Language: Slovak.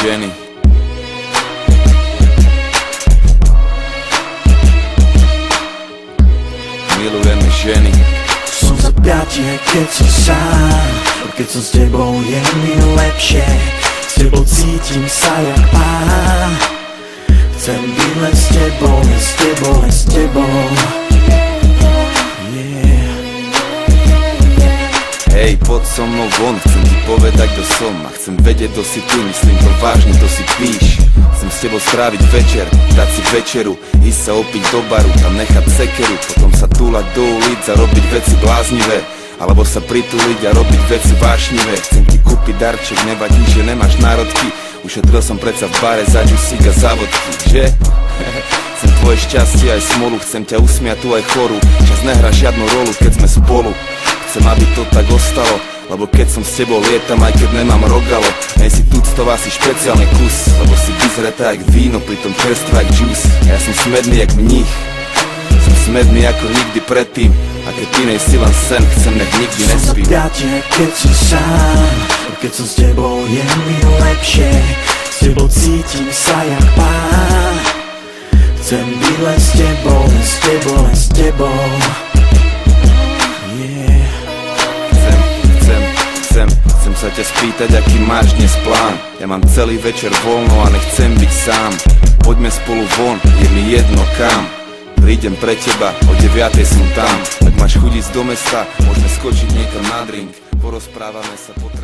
ženy. Milujeme ženy. Som zapiatie, keď som sám, keď som s tebou je mi lepšie. S tebou cítim sa jak pán. Chcem byť len s tebou, len s tebou, len s tebou. Hej, poď so mnou von, chcem ti povedať, kto som. A chcem vedieť, kto si ty, myslím to vážne, to si píš. Chcem s tebou stráviť večer, dať si večeru, ísť sa opiť do baru, tam nechať sekeru, potom sa túlať do ulic a robiť veci bláznivé, alebo sa prituliť a robiť veci vášnivé. Chcem ti kúpiť darček, nevadí, že nemáš národky. Ušetril som predsa v bare za džusík a závodky, že? Chcem tvoje šťastie aj smolu, chcem ťa usmiať tu aj chorú. Čas nehrá žiadnu rolu, keď sme spolu. Chcem, aby to tak ostalo, lebo keď som s tebou lietam, aj keď nemám rogalo. Nej si tuctová, si špeciálny kus, lebo si vyzretá jak víno, pritom čerstvá jak džús. Ja som smedný jak mních, som smedný ako nikdy predtým. A keď ty nej si len sen, chcem, nech nikdy nespím. Som zapiatie, keď som sám, keď som s tebou je mi lepšie. S tebou cítim sa jak pán. Chcem byť len s tebou, len s tebou, len s tebou. Chcem sa ťa spýtať, aký máš dnes plán. Ja mám celý večer voľno a nechcem byť sám. Poďme spolu von, je mi jedno kam. Prídem pre teba, o 9:00 som tam. Ak máš chuť ísť do mesta, môžeme skočiť niekam na drink. Porozprávame sa potom.